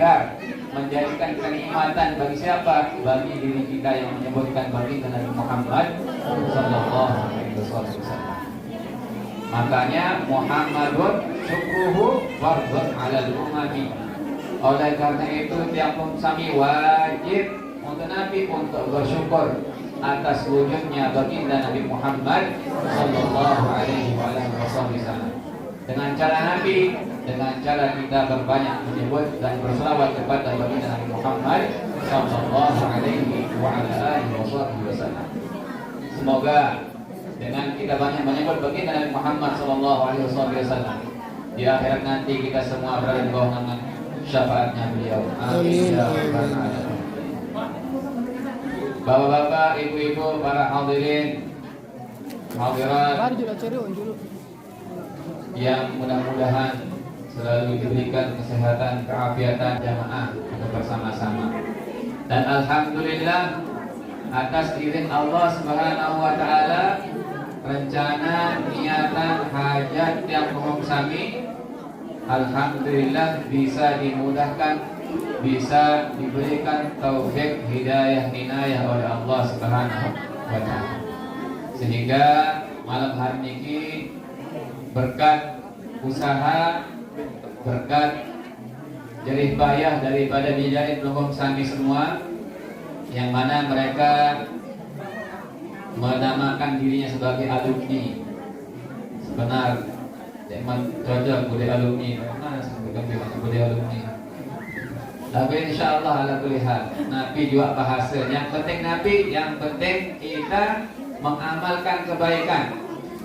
agar menjadikan kenikmatan bagi siapa? Bagi diri kita yang menyebutkan baginda Nabi Muhammad sallallahu alaihi wasallam. Makanya Muhammadun syukruhu fardhun 'alal ummati. Oleh karena itu tiap sami wajib untuk Nabi untuk bersyukur atas wujudnya baginda Nabi Muhammad sallallahu alaihi wasallam. Dengan cara Nabi, dengan cara kita berbanyak menyebut dan berselawat kepada baginda Nabi Muhammad sallallahu alaihi wasallam. Semoga dengan kita banyak menyebut baginda Nabi Muhammad sallallahu alaihi wasallam, di akhirat nanti kita semua berada di bawah naungan syafaatnya beliau. Amin ya rabbal alamin. Bapak-bapak, ibu-ibu, para hadirin, hadirat yang mudah-mudahan selalu diberikan kesehatan, keafiatan jamaah untuk bersama-sama. Dan alhamdulillah atas izin Allah Subhanahu wa taala, rencana niatan hajat yang sami alhamdulillah bisa dimudahkan, bisa diberikan taufik hidayah inayah oleh Allah Subhanahu wa taala. Sehingga malam hari ini berkat usaha, berkat jerih payah daripada dijadi pelunggung sami semua, yang mana mereka menamakan dirinya sebagai alumni. Sebenar teman cocok boleh alumni, mana sebutkan boleh alumni. Tapi insyaallah ala kulli hal Nabi juga bahasa. Yang penting Nabi, yang penting kita mengamalkan kebaikan,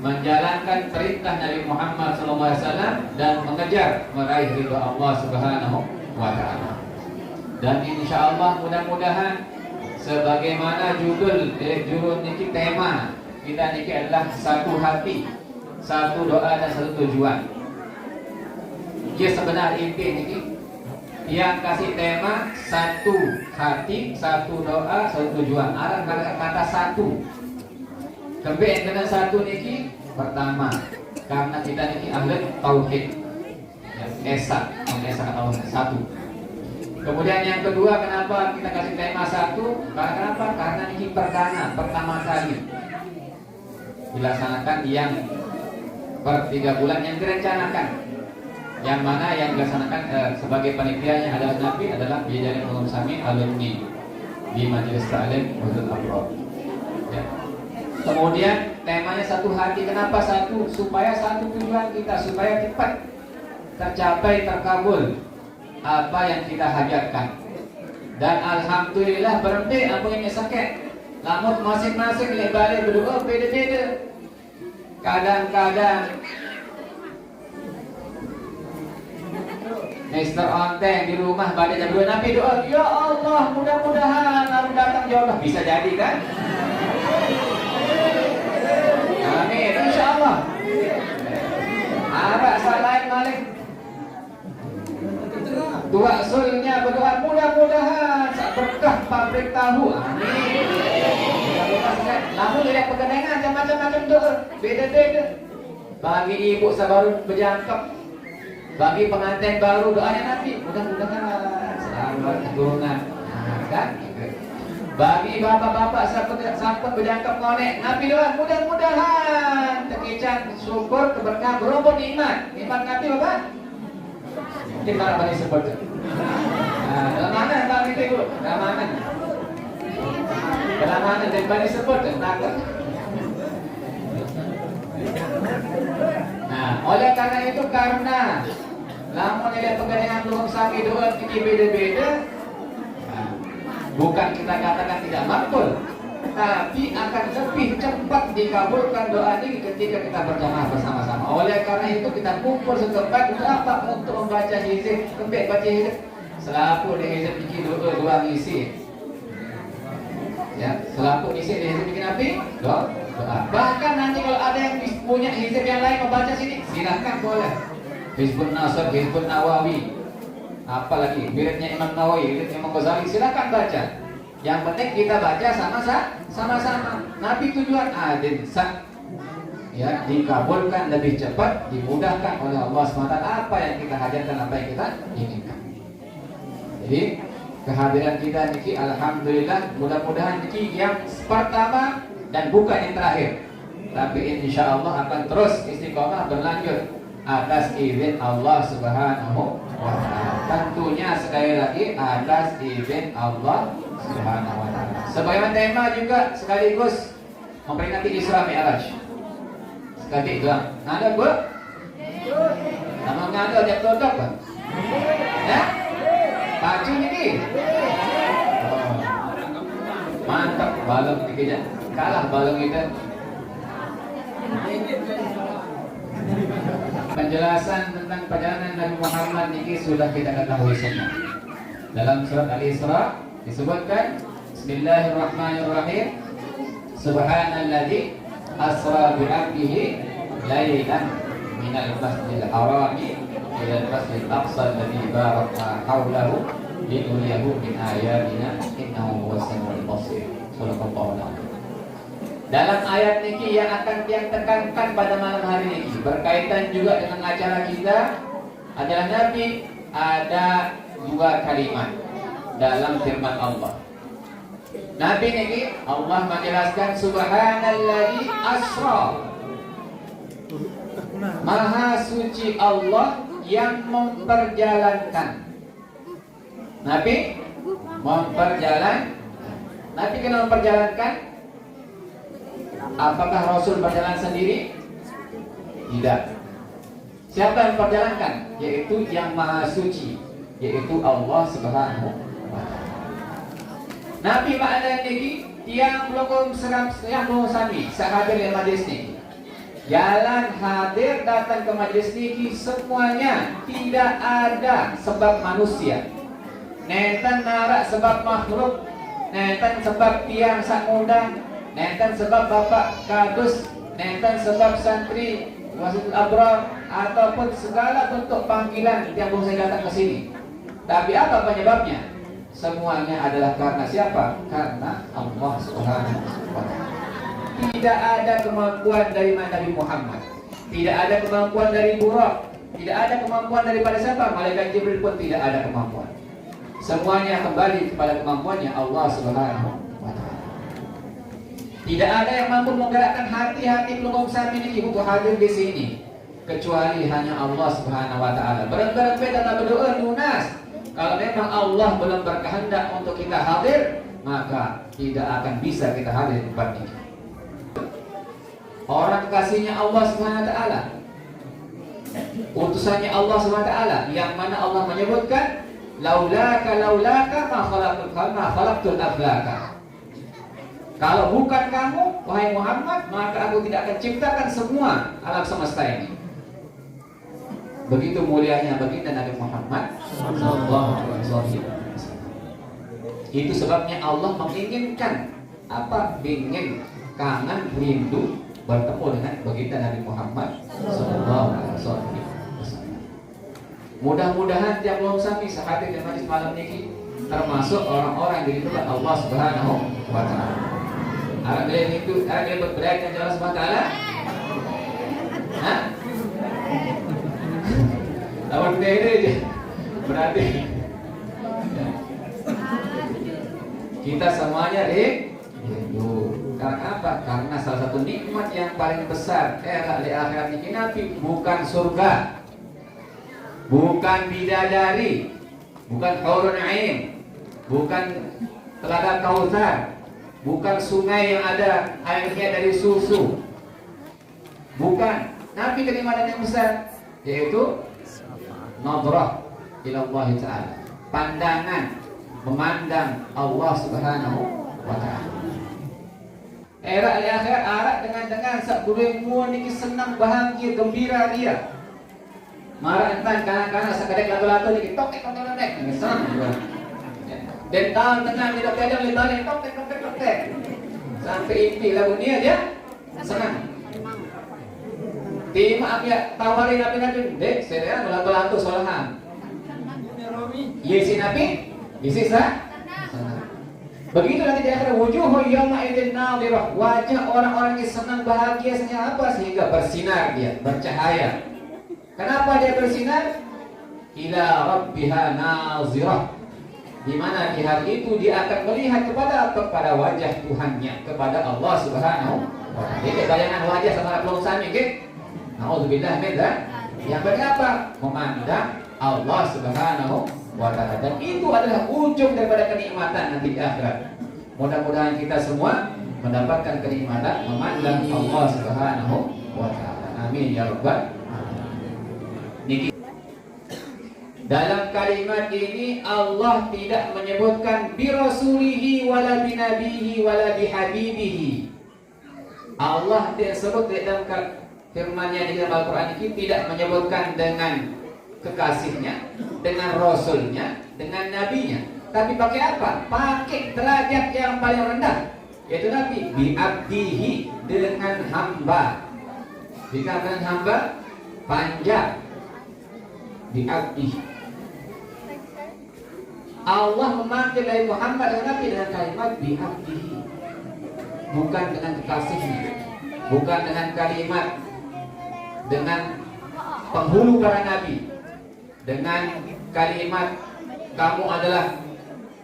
menjalankan perintah Nabi Muhammad SAW dan mengejar meraih ridha Allah Subhanahu wa taala. Dan insyaallah mudah-mudahan sebagaimana judul niki tema kita niki adalah satu hati, satu doa dan satu tujuan. Ia sebenar inti niki yang kasih tema satu hati, satu doa, satu tujuan. Ada kata satu. Kembali dengan satu niki pertama karena kita niki ahli tauhid. Esa tauhid satu. Kemudian yang kedua, kenapa kita kasih tema satu? Kenapa? Karena ini pertama kali dilaksanakan yang per 3 bulan yang direncanakan. Yang mana yang dilaksanakan sebagai panitianya adalah Nabi, adalah Bidan Ulum Sami alumni di Majelis Ta'lim Hudud Abroad. Ya. Kemudian temanya satu hati. Kenapa satu? Supaya satu tujuan kita, supaya cepat tercapai, terkabul apa yang kita hajatkan. Dan alhamdulillah berhenti apa yang sakit. Namun masing-masing lebar berdoa beda-beda. Kadang-kadang Mister Onteng di rumah pada jam 2 Nabi doa, ya Allah mudah-mudahan aku datang jodoh. Bisa jadi kan? Amin, insyaallah. Arak salain malik tua sulnya berdoa mudah-mudahan berkah pabrik tahu. Amin. Namun lihat pegangan macam-macam doa beda-beda. Bagi ibu sabaru berjangkep, bagi pengantin baru doanya Nabi mudah-mudahan selamat keturunan. Kan? Bagi bapak-bapak sampai berjangkep konek, Nabi doa mudah-mudahan terkican syukur keberkahan berumpun iman. Iman Nabi bapak. Mungkin para bani sebut. Nah, dalam mana Pak itu dulu? Dalam mana? Dalam mana dari bani sebut dan takut. Nah, oleh karena itu karena namun lihat pegangan belum sami doa ini beda-beda. Nah, bukan kita katakan tidak makbul, tapi akan lebih cepat dikabulkan doa ini ketika kita berjamaah bersama-sama. Oleh karena itu kita kumpul setempat untuk apa? Untuk membaca hizib, kembali baca hizib. Selaku di hizib bikin dua ngisi. Ya, selaku ngisi di hizib bikin api, doa. Bahkan nanti kalau ada yang punya hizib yang lain membaca sini, silahkan boleh. Hizbun Nasr, Hizbun Nawawi, apalagi wiridnya Imam Nawawi, wirid Imam Ghazali, silahkan baca. Yang penting kita baca sama-sama. Nabi tujuan adil ya, dikabulkan lebih cepat, dimudahkan oleh Allah SWT apa yang kita hajatkan, apa yang kita inginkan. Jadi kehadiran kita niki alhamdulillah, mudah-mudahan niki yang pertama dan bukan yang terakhir. Tapi insya Allah akan terus istiqomah berlanjut atas izin Allah Subhanahu wa Ta'ala. Tentunya sekali lagi atas izin Allah Subhanahu wa Ta'ala. Sebagaimana tema juga sekaligus memperingati Isra Mi'raj. Sekali bilang, ada Bu? Namanya ada tiap dodok Pak? Ya? Pacu ini. Oh. Mantap balong dikit. Kalah balong kita. Penjelasan tentang perjalanan Nabi Muhammad ini sudah kita ketahui semua. Dalam surat Al-Isra disebutkan Bismillahirrahmanirrahim. Subhanalladzi asra bi'abdihi lailan minal masjidil harami ila al-masjidil aqsa alladzi barakna hawlahu linuriyahu min ayatina innahu huwas samiul basir. Subhanallah. Dalam ayat niki yang akan yang tekankan pada malam hari ini berkaitan juga dengan acara kita adalah Nabi ada dua kalimat dalam firman Allah. Nabi niki Allah menjelaskan subhanalladzi asra. Maha suci Allah yang memperjalankan. Nabi kenapa memperjalankan? Apakah Rasul berjalan sendiri? Tidak. Siapa yang memperjalankan? Yaitu yang maha suci, yaitu Allah Subhanahu wa Ta'ala. Nabi makna ini yang belum sami sahabat yang majlis ini. Jalan hadir datang ke majlis ini semuanya tidak ada sebab manusia. Nenten narak sebab makhluk, nenten sebab tiang sak muda, nenten sebab bapak kadus, nenten sebab santri wasit abrar ataupun segala bentuk panggilan yang belum saya datang ke sini. Tapi apa penyebabnya? Semuanya adalah karena siapa? Karena Allah Subhanahu wa Ta'ala. Tidak ada kemampuan dari Nabi Muhammad, tidak ada kemampuan dari Buraq, tidak ada kemampuan daripada siapa? Malaikat Jibril pun tidak ada kemampuan. Semuanya kembali kepada kemampuannya Allah Subhanahu wa Ta'ala. Tidak ada yang mampu menggerakkan hati-hati pelukung sami ini untuk hadir di sini kecuali hanya Allah Subhanahu wa Ta'ala. Berat-berat tetap berdoa lunas. Kalau memang Allah belum berkehendak untuk kita hadir, maka tidak akan bisa kita hadir di tempat ini. Orang kasihnya Allah Subhanahu wa Ta'ala, utusannya Allah Subhanahu wa Ta'ala, yang mana Allah menyebutkan laulaka ma khalaqtul aflaka. Kalau bukan kamu wahai Muhammad, maka aku tidak akan ciptakan semua alam semesta ini. Begitu mulianya baginda Nabi Muhammad sallallahu alaihi wasallam. Itu sebabnya Allah menginginkan apa? Ingin, kangen, rindu bertemu dengan baginda Nabi Muhammad sallallahu alaihi wasallam. Mudah-mudahan tiap belum sampai sehadir di majlis malam ini termasuk orang-orang yang diridhoi Allah Subhanahu wa Ta'ala. Ada itu, ada berberaya dengan Allah Subhanahu wa Ta'ala. Hah? Lawan dede aja. Berarti kita semuanya rindu. Karena apa? Karena salah satu nikmat yang paling besar di akhirat ini nanti bukan surga, bukan bidadari, bukan hurun ain, bukan telaga Kautsar, bukan sungai yang ada airnya dari susu. Bukan. Nabi kenikmatan yang besar yaitu nadrah ila Allah Ta'ala. Pandangan memandang Allah Subhanahu wa Ta'ala. Era akhirat arak dengan sak burung niki senang bahagia gembira dia. Marah entan kanak-kanak sakadek lato-lato niki tok niki senang juga. Dan tahun tengah tidak ada lebih tok sampai inti lagu dia senang. Tima dia tawarin Nabi, dek saya lato-lato solahan. Iya si Nabi, isi sah. Begitu nanti di akhirat wujuhu yawma idzin nadhirah, wajah orang-orang yang senang bahagia apa sehingga bersinar dia, bercahaya. Kenapa dia bersinar? Ila rabbiha nazirah. di mana di hari itu dia akan melihat kepada wajah Tuhannya, kepada Allah Subhanahu wa taala. Jadi bayangan wajah sama belum sami gitu. Nauzubillah min dzalik. Yang berapa? Memandang Allah Subhanahu wa taala. Dan itu adalah ujung daripada kenikmatan nanti di akhirat. Mudah-mudahan kita semua mendapatkan kenikmatan memandang Allah Subhanahu wa taala. Amin ya rabbal alamin. Dalam kalimat ini Allah tidak menyebutkan bi rasulihi wala bi nabihi wala bi habibihi. Allah tidak sebut dalam firman-Nya di dalam Al-Qur'an ini tidak menyebutkan dengan kekasihnya, dengan rasulnya, dengan nabinya. Tapi pakai apa? Pakai derajat yang paling rendah, yaitu Nabi. Bi abdihi, dengan hamba. Dikatakan hamba panjang. Bi abdihi. Allah memanggil Nabi Muhammad dengan Nabi dengan kalimat bi abdihi, bukan dengan kekasihnya, bukan dengan kalimat dengan penghulu para nabi, dengan kalimat kamu adalah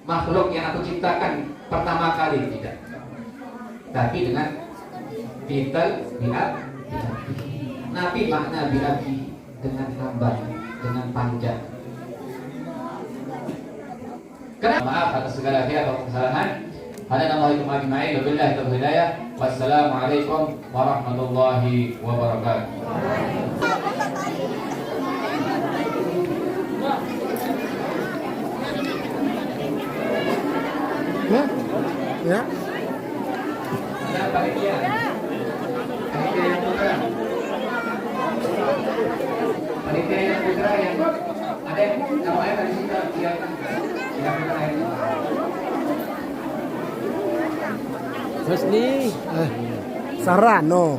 makhluk yang aku ciptakan pertama kali, tidak. Tapi dengan titel bi abdihi. Nabi makna bi abdihi, dengan hamba, dengan panjang. Maaf atas segala pihak atau kesalahan. Hadanallahu wa ajma'in. Wabillahi taufiq hidayah. Wassalamualaikum warahmatullahi wabarakatuh. Ya. Ada panitia. Panitia yang putra. Panitia yang putra yang ada yang namanya tadi kita lihat. Husni, saran no.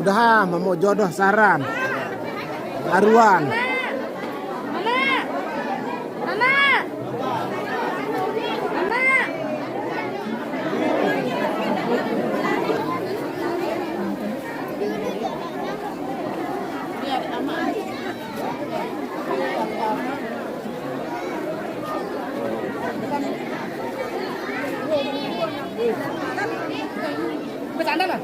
Udah mau jodoh saran. Arwan. Bercanda lah.